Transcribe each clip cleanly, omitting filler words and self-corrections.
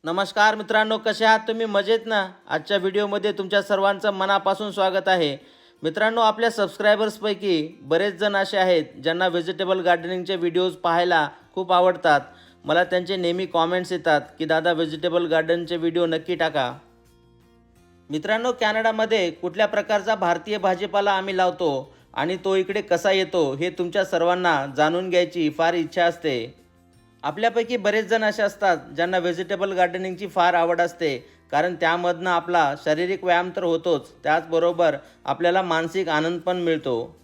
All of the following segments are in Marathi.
नमस्कार मित्रांनो, कसे आहात तुम्ही? मजेत ना? आजच्या व्हिडिओमध्ये तुमच्या सर्वांचं मनापासून स्वागत आहे. मित्रांनो, आपल्या सबस्क्रायबर्सपैकी बरेच जण असे आहेत ज्यांना व्हेजिटेबल गार्डनिंगचे व्हिडिओज पाहायला खूप आवडतात. मला त्यांचे नेहमी कॉमेंट्स येतात की दादा व्हेजिटेबल गार्डनचे व्हिडिओ नक्की टाका. मित्रांनो, कॅनडामध्ये कुठल्या प्रकारचा भारतीय भाजीपाला आम्ही लावतो आणि तो इकडे कसा येतो हे तुमच्या सर्वांना जाणून घ्यायची फार इच्छा असते. आपल्यापैकी बरेच जण असे असतात ज्यांना व्हेजिटेबल गार्डनिंगची फार आवड असते, कारण त्यामधनं आपला शारीरिक व्यायाम तर होतोच, त्याचबरोबर आपल्याला मानसिक आनंद पण मिळतो.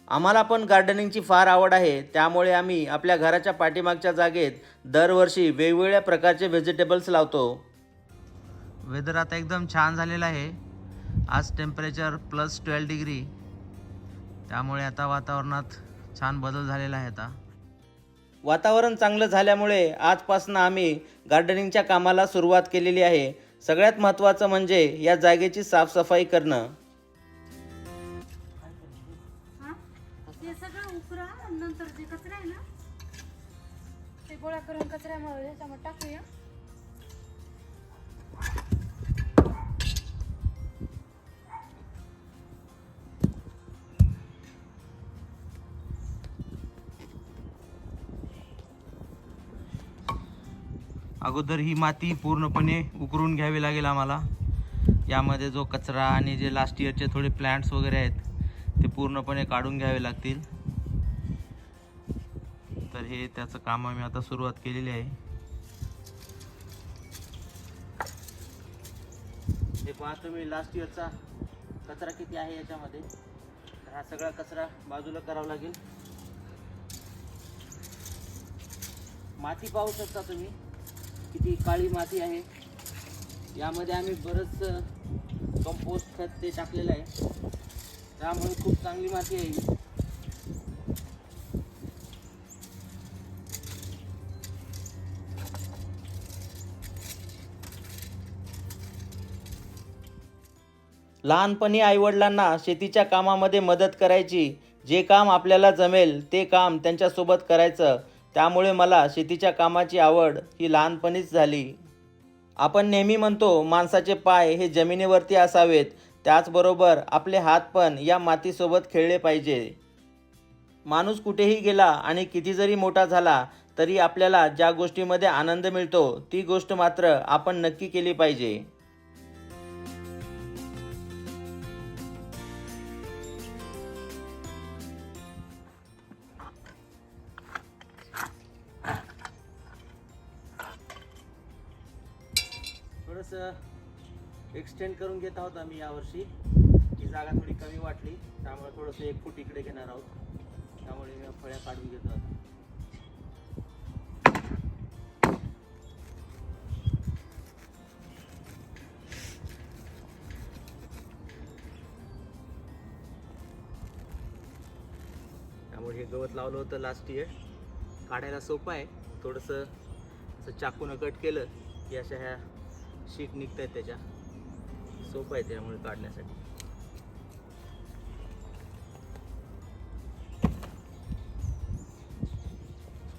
आम्हाला पण गार्डनिंगची फार आवड आहे, त्यामुळे आम्ही आपल्या घराच्या पाठीमागच्या जागेत दरवर्षी वेगवेगळ्या प्रकारचे व्हेजिटेबल्स लावतो. वेदर आता एकदम छान झालेलं आहे. आज टेम्परेचर +12 डिग्री, त्यामुळे आता वातावरणात छान बदल झालेला आहे. आता वातावरण चांगलं झाल्यामुळे आजपासून आम्ही गार्डनिंगच्या कामाला सुरुवात केलेली आहे. सगळ्यात महत्त्वाचं म्हणजे या जागेची साफसफाई करणं. ते सगळं उकरा नंतर जे कचरा आहे ना ते गोळा करून कचऱ्यामध्ये ह्याच्यामध्ये टाकूया. अगोदर ही माती पूर्णपणे उकरून घ्यावी लागेल आम्हाला. यामध्ये जो कचरा आणि जे लास्ट इयरचे थोडे प्लांट्स वगैरे आहेत ते पूर्णपणे काढून घ्यावे लागतील. तर हे त्याचं काम आम्ही आता सुरुवात केलेली आहे. हे पहा तुम्ही, लास्ट इयरचा कचरा किती आहे याच्यामध्ये. तर हा सगळा कचरा बाजूला करावा लागेल. माती पाहू शकता तुम्ही, किती काळी माती आहे. यामध्ये आम्ही बरंच कंपोस्ट खत ते टाकलेलं आहे, त्यामुळे खूप चांगली माती आहे ही. लहानपणी आईवडिलांना शेतीच्या कामामध्ये मदत करायची. जे काम आपल्याला जमेल ते काम त्यांच्यासोबत करायचं. त्यामुळे मला शेतीच्या कामाची आवड ही लहानपणीच झाली. आपण नेहमी म्हणतो माणसाचे पाय हे जमिनीवरती असावेत, त्याचबरोबर आपले हात पण या मातीसोबत खेळले पाहिजे. माणूस कुठेही गेला आणि किती जरी मोठा झाला तरी आपल्याला ज्या गोष्टीमध्ये आनंद मिळतो ती गोष्ट मात्र आपण नक्की केली पाहिजे. थोडंसं एक्सटेंड करून घेत आहोत आम्ही यावर्षी. ही जागा थोडी कमी वाटली, त्यामुळे थोडंसं 1 फूट इकडे घेणार आहोत. त्यामुळे मी फळ्या काढून घेतो आता. त्यामुळे हे गवत लावलं होतं लास्ट इयर, काढायला सोपं आहे. थोडंसं असं चाकूनं कट केलं की अशा ह्या शीट निघत आहेत, त्याच्या सोपं आहे त्यामुळे काढण्यासाठी.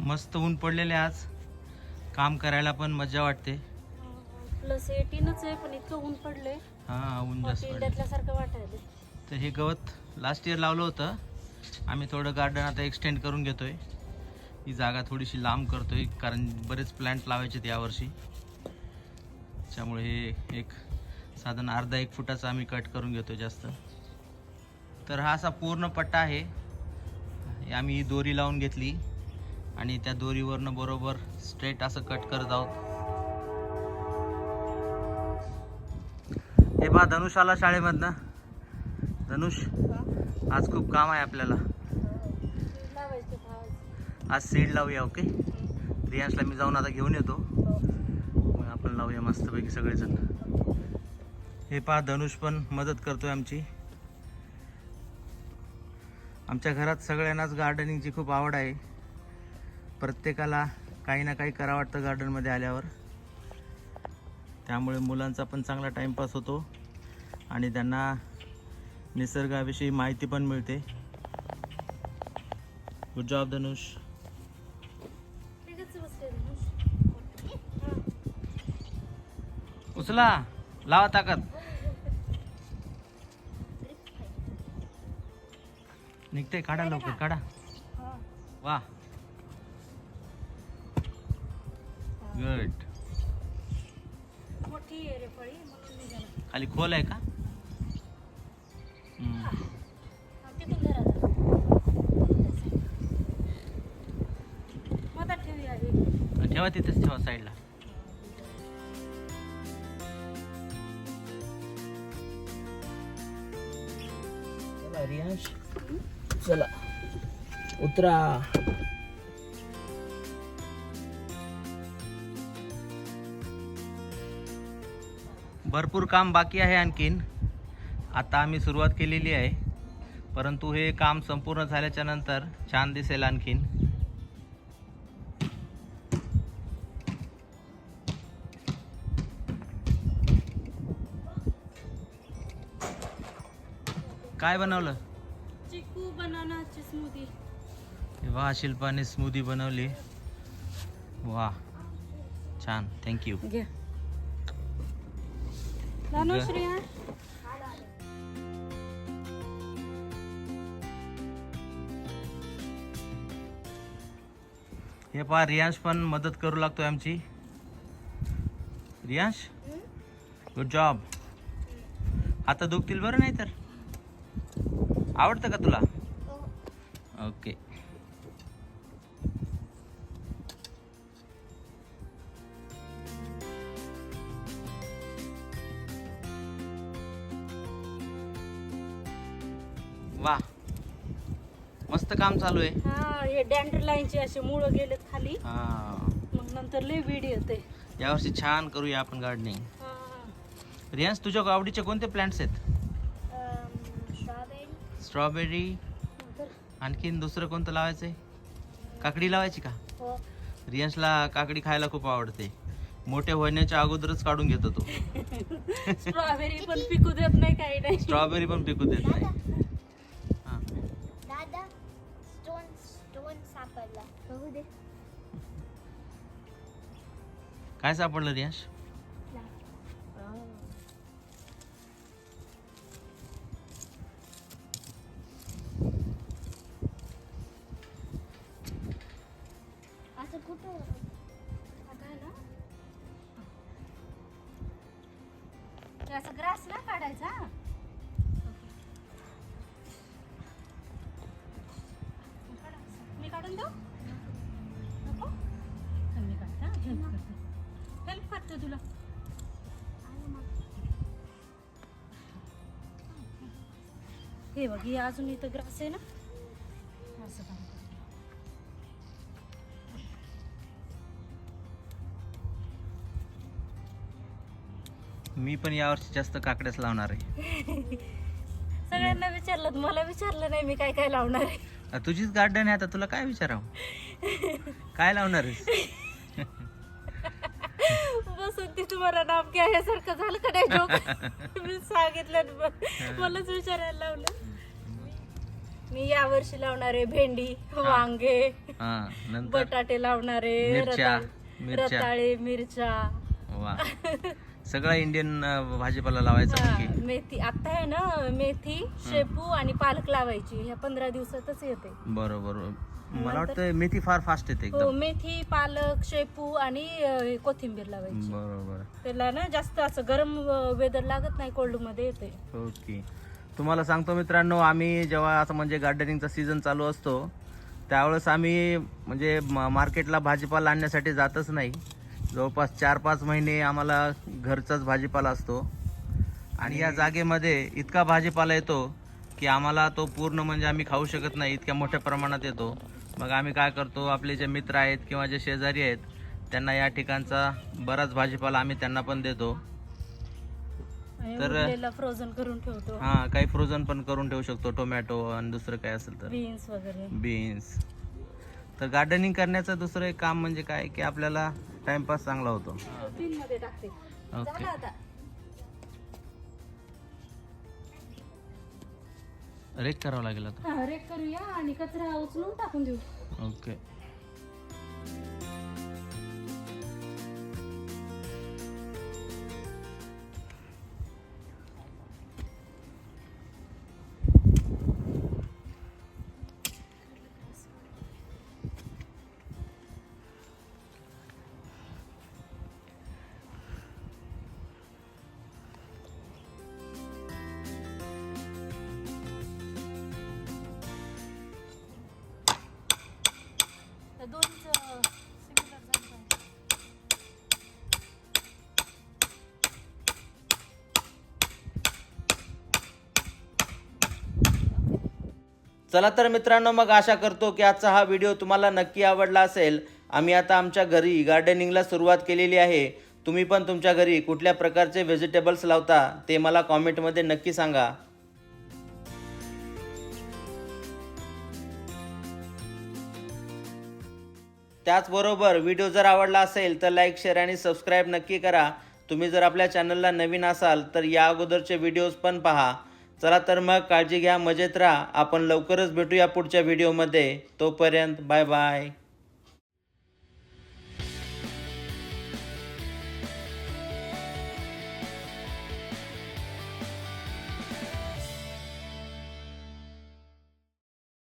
मस्त ऊन पडलेले आज, काम करायला पण मजा वाटते. +18च आहे पण इतकं ऊन पडलंय. हा, ऊन जास्त पडलं. इंडियातल्यासारखं वाटायला. तर हे गवत लास्ट इयर लावलं होतं. आम्ही थोडं गार्डन आता एक्सटेंड करून घेतोय. ही जागा थोडीशी लांब करतोय कारण बरेच प्लांट लावायचे आहेत यावर्षी. त्यामुळे हे एक साधारण अर्धा 1 फुटाचा आम्ही कट करून घेतो जास्त. तर हा असा पूर्ण पट्टा आहे. आम्ही ही दोरी लावून घेतली आणि त्या दोरीवरनं बरोबर स्ट्रेट असं कट करत आहोत. हे बा, धनुष आला शाळेमधनं. धनुष, आज खूप काम आहे आपल्याला. आज सीड लावूया. ओके, रियांशला मी जाऊन आता घेऊन येतो, मग आपण लावूया मस्तपैकी सगळेजण. हे पहा, धनुष पण मदत करतोय आमची. आमच्या घरात सगळ्यांनाच गार्डनिंगची खूप आवड आहे. प्रत्येकाला काही ना काही करावं वाटतं गार्डनमध्ये आल्यावर. त्यामुळे मुलांचा पण चांगला टाईमपास होतो आणि त्यांना निसर्गाविषयी माहिती पण मिळते. गुड जॉब धनुष. उचला, लावा ताकद. निघते, काढा लवकर, काढा. वा, गुड. मोठी आहे रे फळी म्हणून निघाला. खाली खोल आहे का? तिथून घरात मधात ठेवी आधी. ठेवा तिथेच, ठेवा साईडला. रियांश, चला उतरा. भरपूर काम बाकी आहे आणखीन. आता आम्ही सुरुवात केलेली आहे, परंतु हे काम संपूर्ण झाल्याच्या नंतर छान दिसेल आणखीन. काय बनवलं? चिकू बनानाची स्मूदी. वाह, शिल्पाने स्मूदी बनवली. वाह, छान, थँक्यू. घे धनुश्री. हे पहा, रियांश पण मदत करू लागतोय आमची. Riyansh, good job. आता दुखतील बरं, नाही तर. आवडतं का तुला? ओके. वा, मस्त काम चालू आहे. हा, हे डॅन्डरलाईनचे असे मुळ गेलेत खाली. हा, मग नंतर लय वेडी येते. यावर्षी छान करूया आपण गार्डनिंग. रियांश, तुझ्या आवडीचे कोणते प्लांट्स आहेत? स्ट्रॉबेरी. आणखीन दुसरं कोणतं लावायचंय? काकडी लावायची का? हो. रियांशला काकडी खायला खूप आवडते. मोठे होण्याच्या अगोदरच काढून घेतो तो. स्ट्रॉबेरी पण पिकू देत नाही, काही नाही. स्ट्रॉबेरी पण पिकू देत नाही. हा. दादा, स्टोन सापडला. बघू दे. काय सापडलं रियांश? असं कुठं? आता आहे ना, ते असं ग्रास ना काढायचा. मी काढून देऊ नको? मी काढता, हेल्प करते तुला. हे बघ, हे अजून इथं ग्रास आहे ना, असं काम कर. मी पण यावर्षी जास्त काकड्याच लावणार आहे. सगळ्यांना विचारलं, मला विचारलं नाही मी काय काय लावणार आहे. तुझीच गार्डन आहे, आता तुला काय विचारावं? काय लावणार आहेस? बसून ती तुम्हाला नाम काय ह्यासारखं झालं का नाही जोक? मी सांगितलं, मलाच विचारायला लावलं. मी यावर्षी लावणार आहे भेंडी, वांगे, हा, नंतर बटाटे लावणार आहे, मिरच्या. रताळे, मिरच्या. वा, सगळा इंडियन भाजीपाला लावायचा. हा, की मेथी आता आहे ना, मेथी, शेपू आणि पालक लावायची. ह्या 15 दिवसातच येते. बरोबर. मला वाटतं मेथी फार फास्ट येते हो, एकदम. मेथी, पालक, शेपू आणि कोथिंबीर लावायची. बरोबर. त्याला ना जास्त असं गरम वेदर लागत नाही, कोल्ड मध्ये येते. ओके. तुम्हाला सांगतो मित्रांनो, आम्ही जेव्हा असं म्हणजे गार्डनिंगचा सीझन चालू असतो त्यावेळेस आम्ही म्हणजे मार्केटला भाजीपाला आणण्यासाठी जातच नाही. जवळपास 4-5 महिने आम्हाला घरचाच भाजीपाला असतो. आणि या जागेमध्ये इतका भाजीपाला येतो की आम्हाला तो पूर्ण म्हणजे आम्ही खाऊ शकत नाही, इतक्या मोठ्या प्रमाणात येतो. मग आम्ही काय करतो, आपले जे मित्र आहेत किंवा जे शेजारी आहेत त्यांना या ठिकाणचा बराच भाजीपाला आम्ही त्यांना पण देतो. तर फ्रोझन करून ठेवतो. हा, काही फ्रोझन पण करून ठेवू शकतो, टोमॅटो आणि दुसरं काय असेल तर बीन्स वगैरे. बीन्स. तर गार्डनिंग करण्याचं दुसरं एक काम म्हणजे काय की आपल्याला टाइमपास चांगला होतो. तीन मध्ये टाकते. ओके. झालं आता. रेक करावं लागेल आता. हा, रेक करूया आणि कचरा उचलून टाकून देऊ. ओके. चला तर मित्रांनो, मग आशा करतो की आजचा हा व्हिडिओ तुम्हाला नक्की आवडला असेल. आम्ही आता आमच्या घरी गार्डनिंगला सुरुवात केलेली आहे. तुम्ही पण तुमच्या घरी कुठल्या प्रकारचे व्हेजिटेबल्स लावता ते मला कॉमेंटमध्ये नक्की सांगा. त्याचबरोबर व्हिडिओ जर आवडला असेल तर लाईक, शेअर आणि सबस्क्राईब नक्की करा. तुम्ही जर आपल्या चॅनलला नवीन असाल तर या अगोदरचे व्हिडिओज पण पहा. चला तर मग काळजी घ्या, मजेत राहा. आपण लवकरच भेटूया पुढच्या व्हिडिओमध्ये. तोपर्यंत बाय बाय.